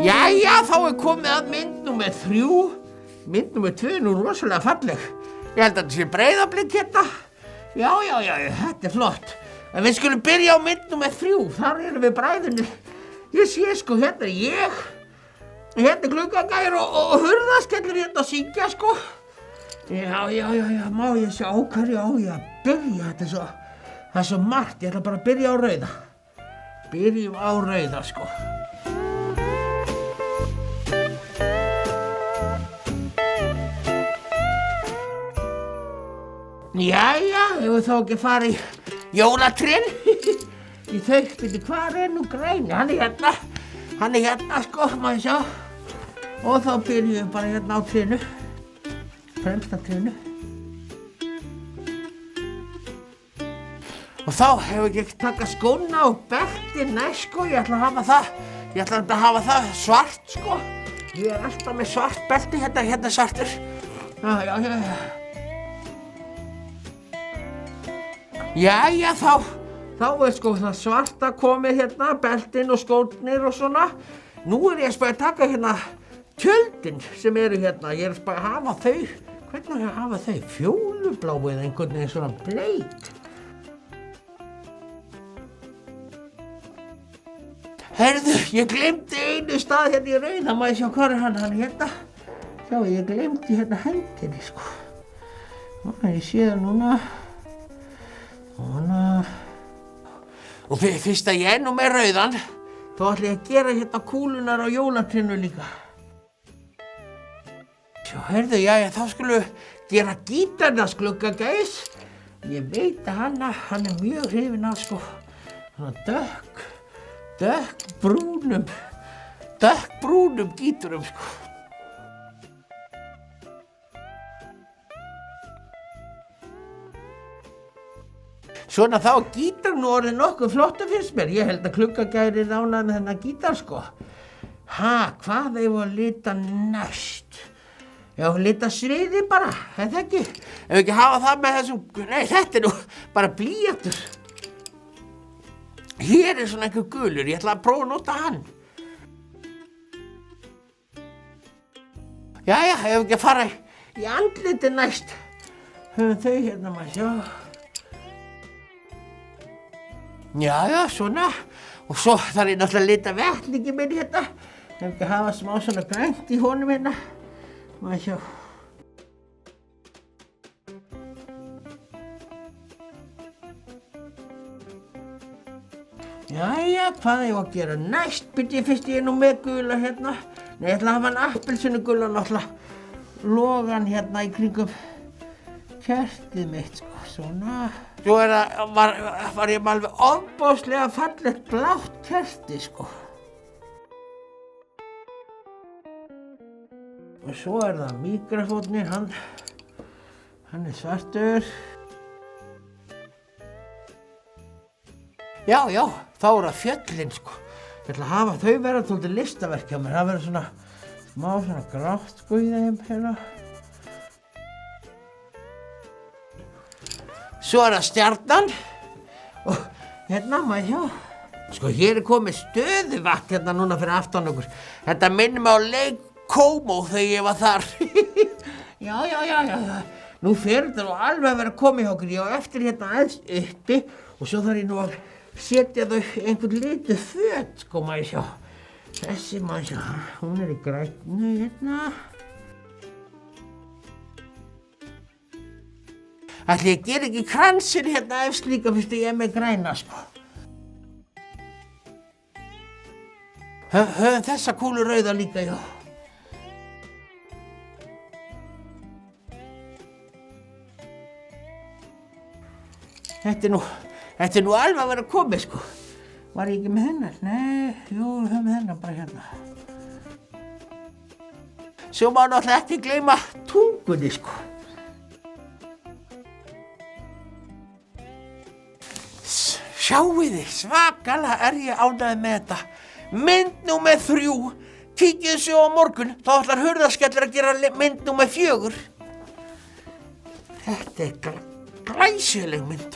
Jæja, þá komið að mynd númer 3. Mynd númer 2 er nú rosalega falleg. Ég held að þetta sé Breiðablik hérna. Já, þetta flott. En við skulum byrja á mynd númer 3. Þar erum við bræðurnir. Ég sé sko, hérna ég. Hérna Gluggagægir og hurðaskellir hérna að syngja sko. Já, má ég sjá hverju á ég að byrja. Það er svo margt, ég ætla bara að byrja á rauða. Byrjum á rauða sko. Jæja, ég vil þá ekki fara í jólatrén. Í þau, byrju, hvar er nú græni? Hann er hérna sko, maður sjá. Og þá byrjum við bara hérna á trénu. Fremsta trénu. Og þá hefur ég ekki taka skóna og beltið næst sko, ég ætla að hafa það svart sko. Ég er alltaf með svart belti, hérna svartur. Jæja, þá er sko það svarta komið hérna, beltin og skórnir og svona. Nú er ég að spæða að taka hérna tjöldin sem eru hérna, ég er að spæða að hafa þau, hvernig er að hafa þau? Fjólubláu eða einhvern veginn svona bleik. Heyrðu, ég glemdi einu stað hérna í rauða, maður sjá hvað er hann er hérna. Sjá, ég glemdi hérna hendinni sko. Ég sé það núna. Og fyrst að ég er nú með rauðan, þá ætla ég að gera hérna kúlunar á jólatrénu líka. Sjá, heyrðu, jæja, þá skulum við gera gítarnas Gluggagæs. Ég veit að hann er mjög hrifinn af sko, hann dökkbrúnum gíturum sko. Svona þá gítar nú orðið nokkuð flottur finnst mér. Ég held að Gluggagægir er ánægður með þennan gítar sko. Hvað eigum við að lita næst? Já, lita sviði bara, er það ekki? Ef við ekki hafa það með þessum, nei þetta er nú bara blýantur. Hér er svona einhver gulur, ég ætla að prófa að nota hann. Jæja, ef við ekki að fara í andlitið næst. Höfum þau hérna maður sjá. Já, svona. Og svo þarf ég náttúrulega að lita vettlingi minn hérna. Ef ekki að hafa smá svona grænt í honum hérna. Maður sjá. Jæja, hvað ég að gera næst? Byrja fyrst ég nú með gula hérna. Nei, ég ætla að hafa hann appelsínugula náttúrulega. Logan hérna í kringum kertið mitt sko, svona. Svo var ég alveg ofboðslega fallegt blátt kerti sko. Og svo er það míkrafónninn, hann er svartur. Já, þá er það fjöllin sko. Ég ætla að hafa þau vera svolítið listaverk hjá mér. Það verður svona smá svona grátt sko í þeim hérna. Svo er það stjarnan og hérna maður sjá. Sko hér er komið stöðuvatn hérna núna fyrir aftan okkur. Þetta minnir mig á Lake Como þegar ég var þar. Já. Nú fer þetta nú alveg að vera komið hjá okkur. Ég á eftir hérna aðeins uppi og svo þarf ég nú að setja þau einhvern lítið föt sko maður sjá. Þessi maður sjá, hún er í grænnu hérna. Ætli ég ger ekki kransinn hérna efst líka fyrst ég er með græna sko. Höfum þessa kúlu rauða líka, já. Þetta er nú alveg að vera komið sko. Var ég ekki með hennar? Nei, jú, við höfum hennar bara hérna. Svo má náttúrulega ekki gleyma tungunni sko. Sjáiði, svakalega er ég ánægður með þetta. Mynd númer 3. Kíkið svo á morgun, þá ætlar hurðaskellir að gera mynd númer 4. Þetta er glæsileg mynd.